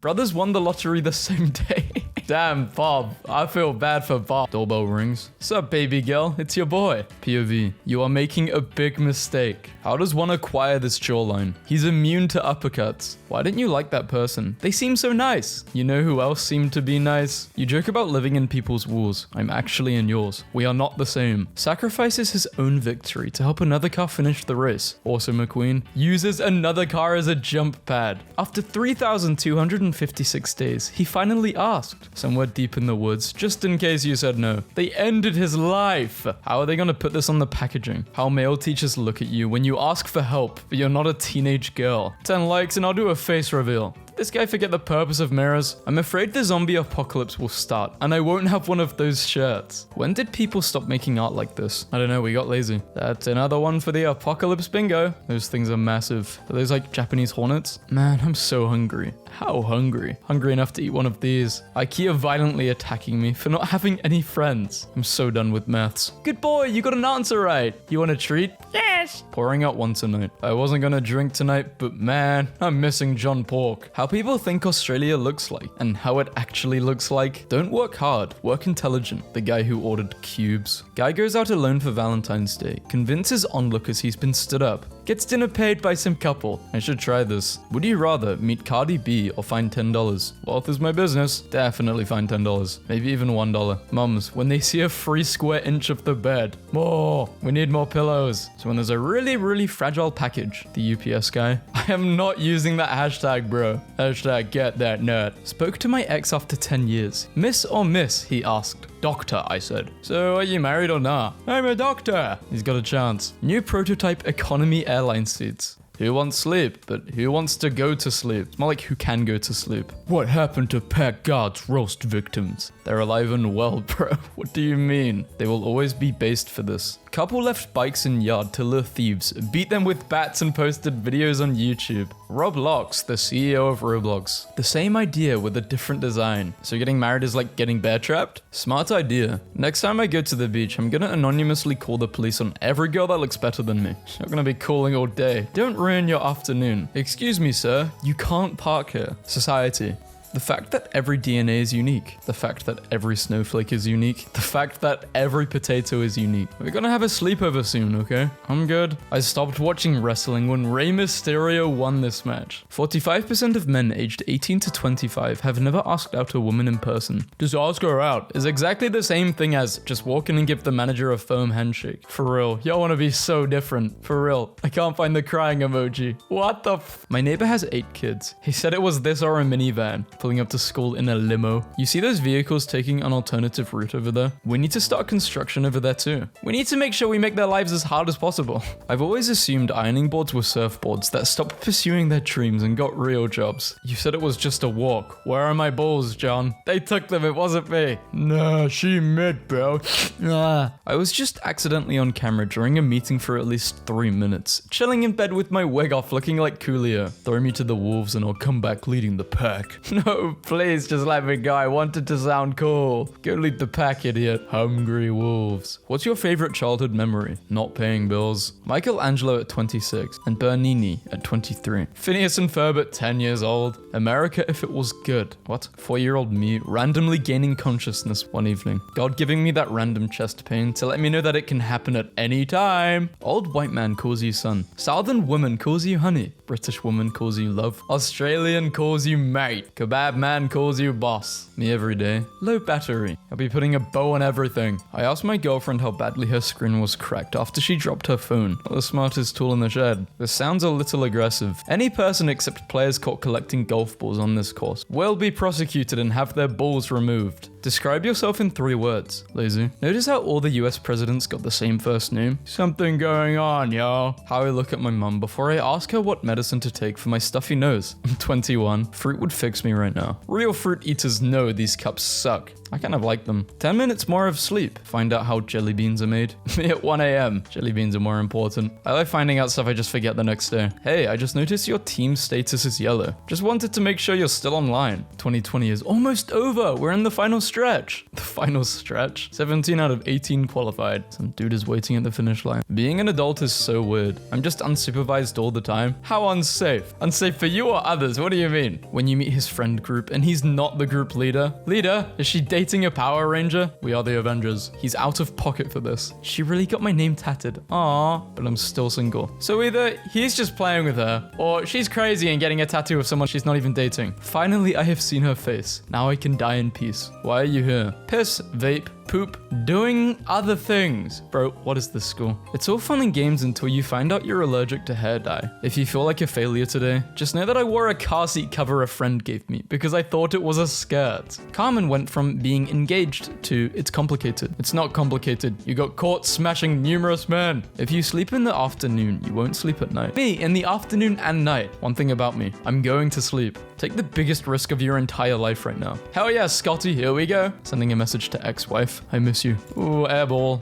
Brothers won the lottery the same day. Damn, Bob. I feel bad for Bob. Doorbell rings. Sup, baby girl? It's your boy. POV. You are making a big mistake. How does one acquire this jawline? He's immune to uppercuts. Why didn't you like that person? They seem so nice. You know who else seemed to be nice? You joke about living in people's walls. I'm actually in yours. We are not the same. Sacrifices his own victory to help another car finish the race. Also, McQueen uses another car as a jump pad. After 3,256 days, he finally asked. Somewhere deep in the woods, just in case you said no. They ended his life. How are they gonna put this on the packaging? How male teachers look at you when you ask for help, but you're not a teenage girl. 10 likes and I'll do a face reveal. This guy forget the purpose of mirrors? I'm afraid the zombie apocalypse will start, and I won't have one of those shirts. When did people stop making art like this? I don't know, we got lazy. That's another one for the apocalypse bingo. Those things are massive. Are those like Japanese hornets? Man, I'm so hungry. How hungry? Hungry enough to eat one of these. IKEA violently attacking me for not having any friends. I'm so done with maths. Good boy, you got an answer right. You want a treat? Yes. Pouring out one tonight. I wasn't gonna drink tonight, but man, I'm missing John Pork. How people think Australia looks like and how it actually looks like. Don't work hard, work intelligent. The guy who ordered cubes. Guy goes out alone for Valentine's Day, convinces onlookers he's been stood up. Gets dinner paid by some couple. I should try this. Would you rather meet Cardi B or find $10? Wealth is my business. Definitely find $10. Maybe even $1. Mums, when they see a free square inch of the bed. More. We need more pillows. So when there's a really fragile package, the UPS guy. I am not using that hashtag, bro. Hashtag get that nerd. Spoke to my ex after 10 years. Miss or miss, he asked. Doctor, I said. So are you married or nah? I'm a doctor. He's got a chance. New prototype economy airline seats. Who wants sleep? But who wants to go to sleep? It's more like who can go to sleep. What happened to Pat Guard's roast victims? They're alive and well, bro. What do you mean? They will always be based for this. Couple left bikes in yard to lure thieves, beat them with bats and posted videos on YouTube. Roblox, the CEO of Roblox. The same idea with a different design. So getting married is like getting bear trapped? Smart idea. Next time I go to the beach, I'm gonna anonymously call the police on every girl that looks better than me. Not gonna be calling all day. Don't ruin your afternoon. Excuse me, sir. You can't park here. Society. The fact that every DNA is unique. The fact that every snowflake is unique. The fact that every potato is unique. We're gonna have a sleepover soon, okay? I'm good. I stopped watching wrestling when Rey Mysterio won this match. 45% of men aged 18 to 25 have never asked out a woman in person. Just ask her out is exactly the same thing as just walk in and give the manager a firm handshake. For real, y'all wanna be so different. For real, I can't find the crying emoji. What the My neighbor has 8 kids. He said it was this or a minivan. Pulling up to school in a limo. You see those vehicles taking an alternative route over there? We need to start construction over there too. We need to make sure we make their lives as hard as possible. I've always assumed ironing boards were surfboards that stopped pursuing their dreams and got real jobs. You said it was just a walk. Where are my balls, John? They took them, it wasn't me. Nah, she mid, bro. I was just accidentally on camera during a meeting for at least 3 minutes, chilling in bed with my wig off looking like Coolio. Throw me to the wolves and I'll come back leading the pack. No, please just let me go. I wanted to sound cool. Go lead the pack, idiot. Hungry wolves. What's your favorite childhood memory? Not paying bills. Michelangelo at 26 and Bernini at 23. Phineas and Ferb at 10 years old. America if it was good. What? 4-year-old me randomly gaining consciousness one evening. God giving me that random chest pain to let me know that it can happen at any time. Old white man calls you son. Southern woman calls you honey. British woman calls you love. Australian calls you mate. Kebab man calls you boss. Me every day. Low battery. I'll be putting a bow on everything. I asked my girlfriend how badly her screen was cracked after she dropped her phone. Not the smartest tool in the shed. This sounds a little aggressive. Any person except players caught collecting golf balls on this course will be prosecuted and have their balls removed. Describe yourself in 3 words. Lazy. Notice how all the US presidents got the same first name? Something going on, y'all. How I look at my mum before I ask her what medicine to take for my stuffy nose. I'm 21. Fruit would fix me right now. Real fruit eaters know these cups suck. I kind of like them. 10 minutes more of sleep. Find out how jelly beans are made. Me at 1 a.m. Jelly beans are more important. I like finding out stuff I just forget the next day. Hey, I just noticed your team status is yellow. Just wanted to make sure you're still online. 2020 is almost over. We're in the final stretch. The final stretch. 17 out of 18 qualified. Some dude is waiting at the finish line. Being an adult is so weird. I'm just unsupervised all the time. How unsafe? Unsafe for you or others? What do you mean? When you meet his friend group and he's not the group leader. Leader, is she dating a Power Ranger? We are the Avengers. He's out of pocket for this. She really got my name tatted. Aww, but I'm still single. So either he's just playing with her, or she's crazy and getting a tattoo of someone she's not even dating. Finally, I have seen her face. Now I can die in peace. Why are you here? Piss, vape, poop, doing other things. Bro, what is this school? It's all fun and games until you find out you're allergic to hair dye. If you feel like a failure today, just know that I wore a car seat cover a friend gave me because I thought it was a skirt. Carmen went from being engaged to it's complicated. It's not complicated. You got caught smashing numerous men. If you sleep in the afternoon, you won't sleep at night. Me, in the afternoon and night. One thing about me, I'm going to sleep. Take the biggest risk of your entire life right now. Hell yeah, Scotty, here we go. Sending a message to ex-wife. I miss you. Ooh, airball.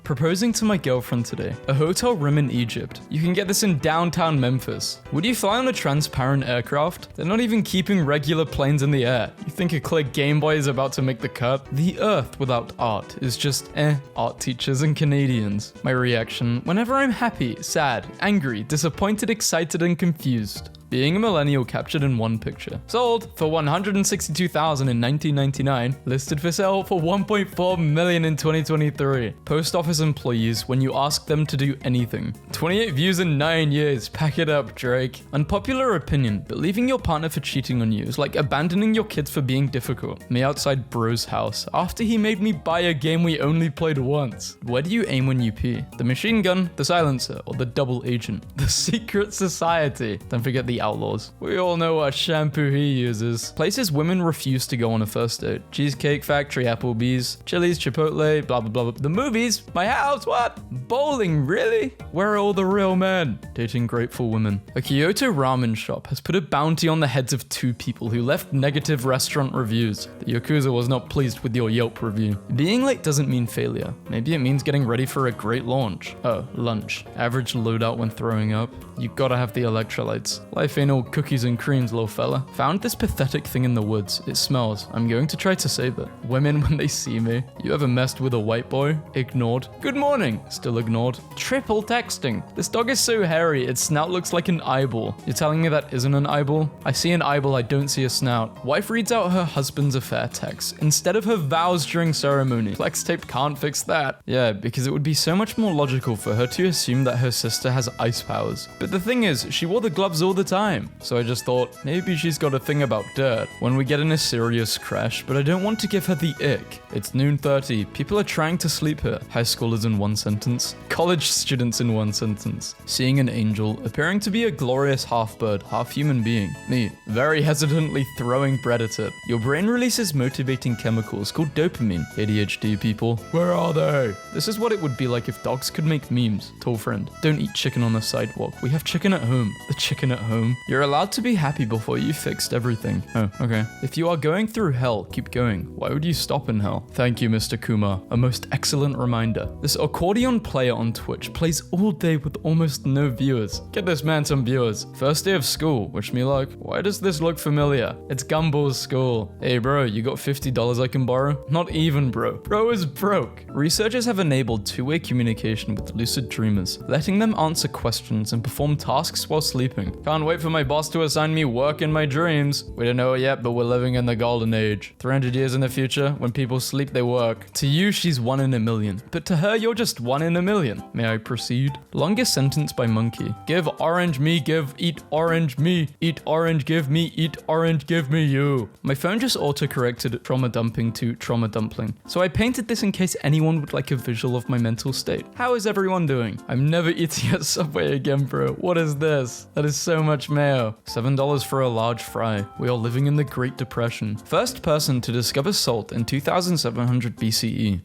Proposing to my girlfriend today. A hotel room in Egypt. You can get this in downtown Memphis. Would you fly on a transparent aircraft? They're not even keeping regular planes in the air. You think a clear Game Boy is about to make the cut? The Earth without art is just art teachers and Canadians. My reaction, whenever I'm happy, sad, angry, disappointed, excited, and confused. Being a millennial captured in one picture. Sold for $162,000 in 1999. Listed for sale for $1.4 million in 2023. Post office employees when you ask them to do anything. 28 views in 9 years. Pack it up, Drake. Unpopular opinion, but leaving your partner for cheating on you is like abandoning your kids for being difficult. Me outside bro's house after he made me buy a game we only played once. Where do you aim when you pee? The machine gun, the silencer, or the double agent? The secret society. Don't forget the outlaws. We all know what shampoo he uses. Places women refuse to go on a first date. Cheesecake Factory, Applebee's, Chili's, Chipotle, blah blah blah. The movies, my house, what? Bowling, really? Where are all the real men? Dating grateful women. A Kyoto ramen shop has put a bounty on the heads of 2 people who left negative restaurant reviews. The Yakuza was not pleased with your Yelp review. Being late doesn't mean failure. Maybe it means getting ready for a great launch. Oh, lunch. Average loadout when throwing up. You gotta have the electrolytes. Life ain't all cookies and creams, little fella. Found this pathetic thing in the woods. It smells. I'm going to try to save it. Women when they see me. You ever messed with a white boy? Ignored. Good morning. Still ignored. Triple texting. This dog is so hairy, its snout looks like an eyeball. You're telling me that isn't an eyeball? I see an eyeball, I don't see a snout. Wife reads out her husband's affair text instead of her vows during ceremony. Flex tape can't fix that. Yeah, because it would be so much more logical for her to assume that her sister has ice powers. But the thing is, she wore the gloves all the time. So I just thought, maybe she's got a thing about dirt when we get in a serious crash, but I don't want to give her the ick. It's noon 30. People are trying to sleep here. High schoolers in one sentence. College students in one sentence. Seeing an angel, appearing to be a glorious half-bird, half-human being. Me, very hesitantly throwing bread at it. Your brain releases motivating chemicals called dopamine. ADHD people. Where are they? This is what it would be like if dogs could make memes. Tall friend. Don't eat chicken on the sidewalk. We have chicken at home. The chicken at home. You're allowed to be happy before you fixed everything. Oh, okay. If you are going through hell, keep going. Why would you stop in hell? Thank you, Mr. Kumar. A most excellent reminder. This accordion player on Twitch plays all day with almost no viewers. Get this man some viewers. First day of school. Wish me luck. Why does this look familiar? It's Gumball's school. Hey bro, you got $50 I can borrow? Not even bro. Bro is broke. Researchers have enabled two-way communication with lucid dreamers, letting them answer questions and perform tasks while sleeping. Can't wait for my boss to assign me work in my dreams. We don't know it yet, but we're living in the golden age. 300 years in the future, when people sleep, they work. To you, she's 1 in a million. But to her, you're just 1 in a million. May I proceed? Longest sentence by Monkey. Give orange me, give, eat orange me. Eat orange, give me, eat orange, give me you. My phone just auto-corrected trauma dumping to trauma dumpling. So I painted this in case anyone would like a visual of my mental state. How is everyone doing? I'm never eating at Subway again, bro. What is this? That is so much mayo. $7 for a large fry. We are living in the Great Depression. First person to discover salt in 2700 BCE.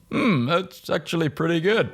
That's actually pretty good.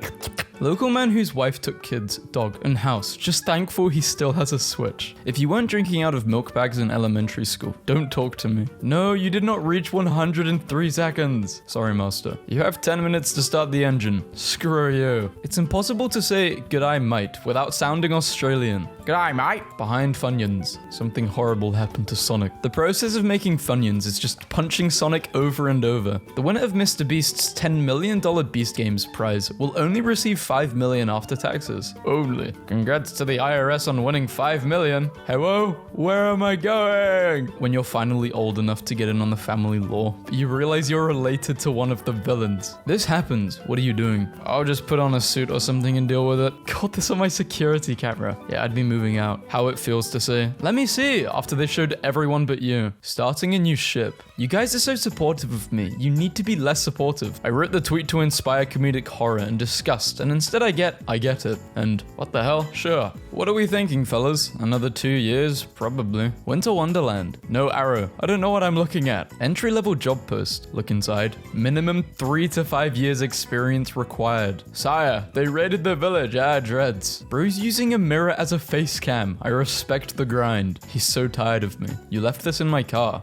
Local man whose wife took kids, dog, and house, just thankful he still has a Switch. If you weren't drinking out of milk bags in elementary school, don't talk to me. No, you did not reach 103 seconds. Sorry, master. You have 10 minutes to start the engine. Screw you. It's impossible to say "G'day, mate" without sounding Australian. G'day, mate. Behind Funyuns, something horrible happened to Sonic. The process of making Funyuns is just punching Sonic over and over. The winner of Mr. Beast's $10 million Beast Games prize will only receive $5 million after taxes. Only. Congrats to the IRS on winning $5 million. Hello? Where am I going? When you're finally old enough to get in on the family law, you realize you're related to one of the villains. This happens. What are you doing? I'll just put on a suit or something and deal with it. Got this on my security camera. Yeah, I'd be moving out. How it feels to say, "Let me see," after they showed everyone but you. Starting a new ship. You guys are so supportive of me. You need to be less supportive. I wrote the tweet to inspire comedic horror and disgust, and instead I get it. And what the hell? Sure. What are we thinking, fellas? Another 2 years? Probably. Winter Wonderland. No arrow. I don't know what I'm looking at. Entry-level job post. Look inside. Minimum 3 to 5 years experience required. Sire, they raided the village. Dreads. Bro's using a mirror as a face cam. I respect the grind. He's so tired of me. You left this in my car.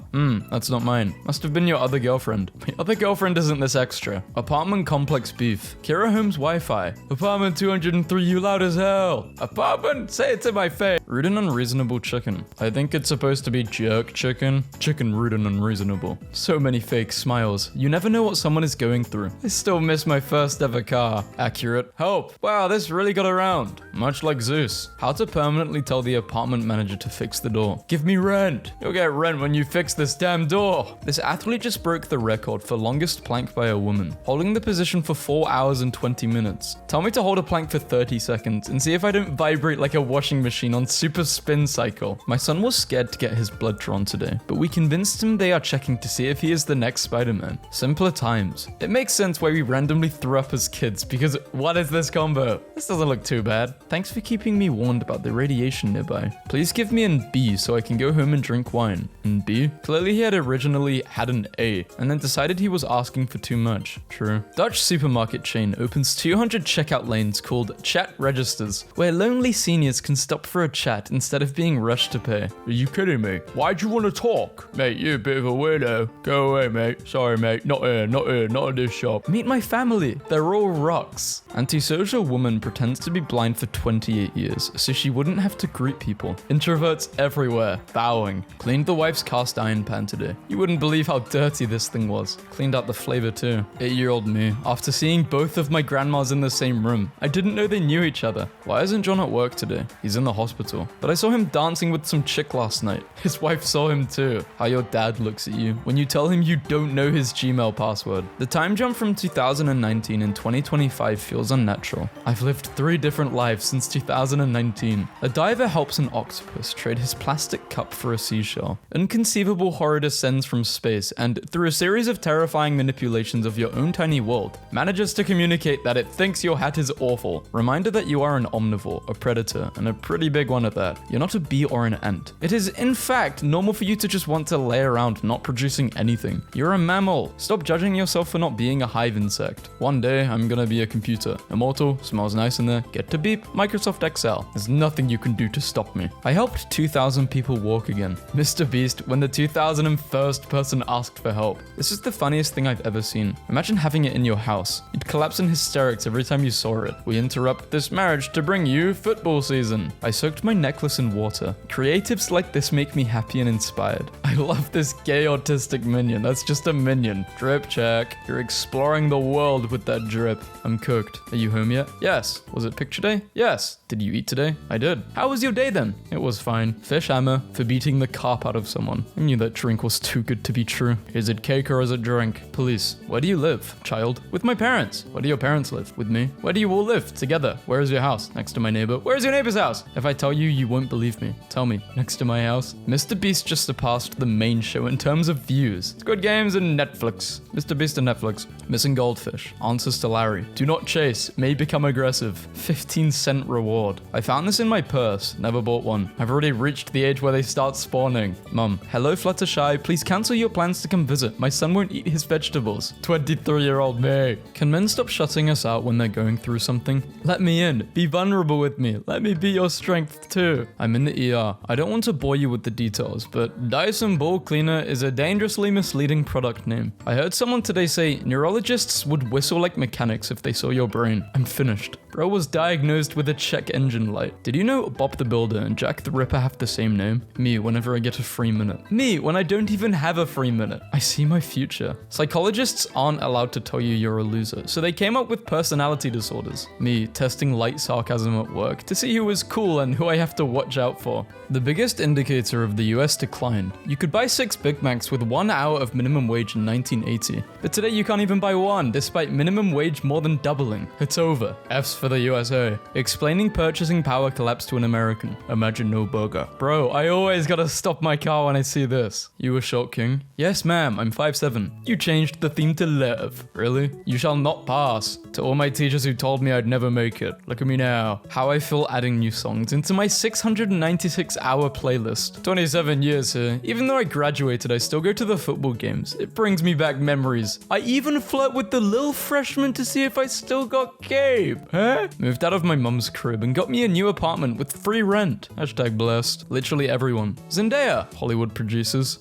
That's not mine. Must have been your other girlfriend. My other girlfriend isn't this extra. Apartment complex beef. Kira Holmes Wi-Fi. Apartment 203, you loud as hell. Apartment, say it to my face. Rude and unreasonable chicken. I think it's supposed to be jerk chicken. Chicken rude and unreasonable. So many fake smiles. You never know what someone is going through. I still miss my first ever car. Accurate. Help. Wow, this really got around. Much like Zeus. How to permanently tell the apartment manager to fix the door. Give me rent. You'll get rent when you fix this damn door. This athlete just broke the record for longest plank by a woman, holding the position for 4 hours and 20 minutes. Tell me to hold a plank for 30 seconds and see if I don't vibrate like a washing machine on super spin cycle. My son was scared to get his blood drawn today, but we convinced him they are checking to see if he is the next Spider-Man. Simpler times. It makes sense why we randomly threw up as kids, because what is this combo? This doesn't look too bad. Thanks for keeping me warned about the radiation nearby. Please give me an B so I can go home and drink wine. And B? Clearly he had originally had an A, and then decided he was asking for too much. True. Dutch supermarket chain opens 200 checkout lanes called chat registers, where lonely seniors can stop for a chat instead of being rushed to pay. Are you kidding me? Why'd you want to talk? Mate, you're a bit of a weirdo. Go away, mate. Sorry, mate. Not here, not in this shop. Meet my family. They're all rocks. Antisocial woman pretends to be blind for 28 years, so she wouldn't have to greet people. Introverts everywhere. Bowing. Cleaned the wife's cast iron pan today. You wouldn't believe how dirty this thing was. Cleaned out the flavor too. 8-year-old me. After seeing both of my grandmas in the same room, I didn't know they knew each other. Why isn't John at work today? He's in the hospital. But I saw him dancing with some chick last night. His wife saw him too. How your dad looks at you when you tell him you don't know his Gmail password. The time jump from 2019 and 2025 feels unnatural. I've lived 3 different lives since 2019. A diver helps an octopus trade his plastic cup for a seashell. Inconceivable horror descends from space and, through a series of terrifying manipulations of your own tiny world, manages to communicate that it thinks your hat is awful. Reminder that you are an omnivore, a predator, and a pretty big one at that. You're not a bee or an ant. It is, in fact, normal for you to just want to lay around not producing anything. You're a mammal. Stop judging yourself for not being a hive insect. One day, I'm gonna be a computer. Immortal, smells nice in there, get to beep, Microsoft Excel. There's nothing you can do to stop me. I helped 2,000 people walk again. Mr. Beast, when the 2001st person asked for help. This is the funniest thing I've ever seen. Imagine having it in your house. You'd collapse in hysterics every time you saw it. We interrupt this marriage to bring you football season. I soaked my necklace in water. Creatives like this make me happy and inspired. I love this gay autistic minion. That's just a minion. Drip check. You're exploring the world with that drip. I'm cooked. Are you home yet? Yes. Was it picture day? Yes. Did you eat today? I did. How was your day then? It was fine. Fish hammer for beating the carp out of someone. I knew that drink was too good to be true. Is it cake or is it drink? Police. Where do you live? Child. With my parents. Where do your parents live? With me. Where do you all live? Together. Where is your house? Next to my neighbor. Where is your neighbor's house? If I tell you, you won't believe me. Tell me. Next to my house. Mr. Beast just surpassed the main show in terms of views. Squid Games and Netflix. Mr. Beast and Netflix. Missing goldfish. Answers to Larry. Do not chase. May become aggressive. 15-cent reward. I found this in my purse. Never bought one. I've already reached the age where they start spawning. Mum. Hello, Fluttershy. Please cancel your plans to come visit. My son won't eat his vegetables. 23-year-old me. Can men stop shutting us out when they're going going through something? Let me in. Be vulnerable with me. Let me be your strength too. I'm in the ER. I don't want to bore you with the details, but Dyson Ball Cleaner is a dangerously misleading product name. I heard someone today say neurologists would whistle like mechanics if they saw your brain. I'm finished. Bro was diagnosed with a check engine light. Did you know Bob the Builder and Jack the Ripper have the same name? Me whenever I get a free minute. Me when I don't even have a free minute. I see my future. Psychologists aren't allowed to tell you you're a loser, so they came up with personality disorders. Me testing light sarcasm at work to see who is cool and who I have to watch out for. The biggest indicator of the US declined. You could buy 6 Big Macs with 1 hour of minimum wage in 1980, but today you can't even buy one despite minimum wage more than doubling. It's over. F's for the USA. Explaining purchasing power collapse to an American. Imagine no burger. Bro, I always gotta stop my car when I see this. You a short king? Yes, ma'am, I'm 5'7". You changed the theme to live. Really? You shall not pass. To all my teachers who told me I'd never make it. Look at me now. How I feel adding new songs into my 696-hour playlist. 27 years here. Even though I graduated, I still go to the football games. It brings me back memories. I even flirt with the little freshman to see if I still got Gabe. Huh? Moved out of my mum's crib and got me a new apartment with free rent. Hashtag blessed. Literally everyone. Zendaya. Hollywood producers.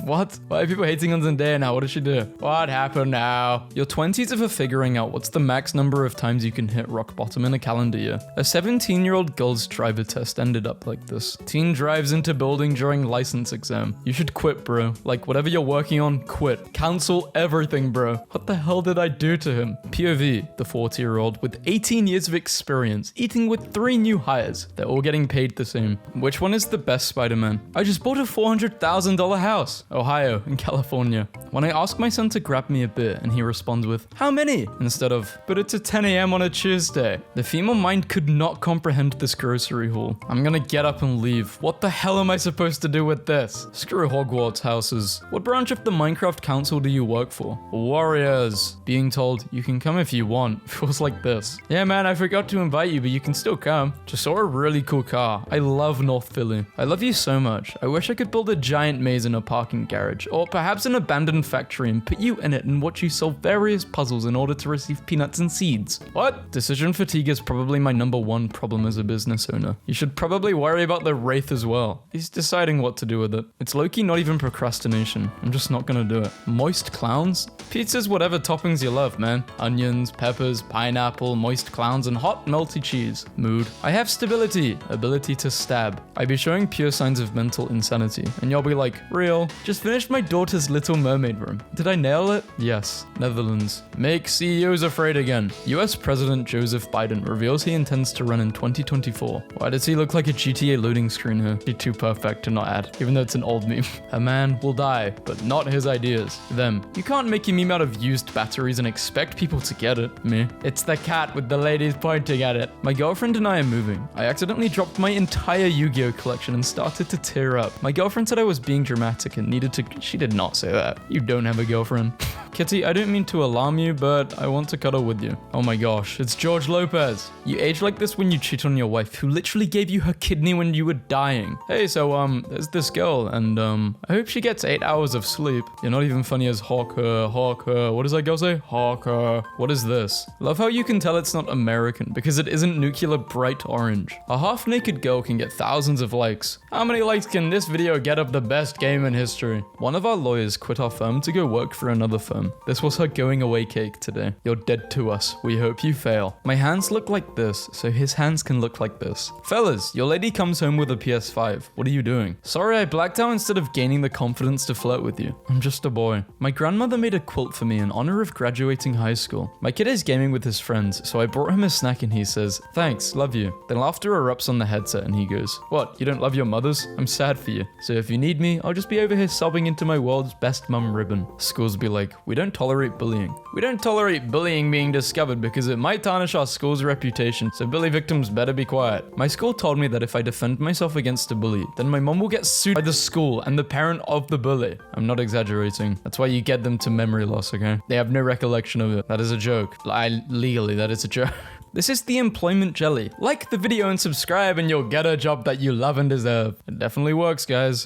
What? Why are people hating on Zendaya now? What did she do? What happened now? Your 20s are for figuring out what's the max number of times you can hit rock bottom in a calendar year. A 17-year-old girl's driver test ended up like this. Teen drives into building during license exam. You should quit, bro. Like, whatever you're working on, quit. Cancel everything, bro. What the hell did I do to him? POV, the 40-year-old with 18 years of experience, eating with 3 new hires. They're all getting paid the same. Which one is the best Spider-Man? I just bought a $400,000 house. Ohio and California. When I ask my son to grab me a beer and he responds with, how many? Instead of, but it's at 10 a.m. on a Tuesday. The female mind could not comprehend this grocery haul. I'm gonna get up and leave. What the hell am I supposed to do with this? Screw Hogwarts houses. What branch of the Minecraft Council do you work for? Warriors. Being told, you can come if you want. Feels like this. Yeah, man, I forgot to invite you, but you can still come. Just saw a really cool car. I love North Philly. I love you so much. I wish I could build a giant maze in a parking garage, or perhaps an abandoned factory and put you in it and watch you solve various puzzles in order to receive peanuts and seeds. What? Decision fatigue is probably my #1 problem as a business owner. You should probably worry about the Wraith as well. He's deciding what to do with it. It's low-key not even procrastination. I'm just not gonna do it. Moist clowns? Pizza's whatever toppings you love, man. Onions, peppers, pineapple, moist clowns, and hot melty cheese. Mood. I have stability. Ability to stab. I be showing pure signs of mental insanity, and you'll be like, real? Just finished my daughter's Little Mermaid room. Did I nail it? Yes. Netherlands. Make CEOs afraid again. US President Joseph Biden reveals he intends to run in 2024. Why does he look like a GTA loading screen here? He's too perfect to not add, even though it's an old meme. A man will die, but not his ideas. Them. You can't make a meme out of used batteries and expect people to get it. Me. It's the cat with the ladies pointing at it. My girlfriend and I are moving. I accidentally dropped my entire Yu-Gi-Oh collection and started to tear up. My girlfriend said I was being dramatic and needed to... She did not say that. You don't have a girlfriend. Kitty, I don't mean to alarm you, but I want to cuddle with you. Oh my gosh, it's George Lopez. You age like this when you cheat on your wife, who literally gave you her kidney when you were dying. Hey, so, there's this girl, and, I hope she gets 8 hours of sleep. You're not even funny as Hawker. What does that girl say? Hawker. What is this? Love how you can tell it's not American, because it isn't nuclear bright orange. A half-naked girl can get thousands of likes. How many likes can this video get of the best game in history? One of our lawyers quit our firm to go work for another firm. This was her going away cake today. You're dead to us. We hope you fail. My hands look like this, so his hands can look like this. Fellas, your lady comes home with a PS5. What are you doing? Sorry, I blacked out instead of gaining the confidence to flirt with you. I'm just a boy. My grandmother made a quilt for me in honor of graduating high school. My kid is gaming with his friends, so I brought him a snack and he says, thanks, love you. Then laughter erupts on the headset and he goes, what, you don't love your mothers? I'm sad for you. So if you need me, I'll just be over here sobbing into my world's best mum ribbon. Schools be like, we don't tolerate bullying. We don't tolerate bullying being discovered because it might tarnish our school's reputation, so bully victims better be quiet. My school told me that if I defend myself against a bully, then my mom will get sued by the school and the parent of the bully. I'm not exaggerating. That's why you get them to memory loss, okay? They have no recollection of it. That is a joke. Legally, that is a joke. This is the employment jelly. Like the video and subscribe and you'll get a job that you love and deserve. It definitely works, guys.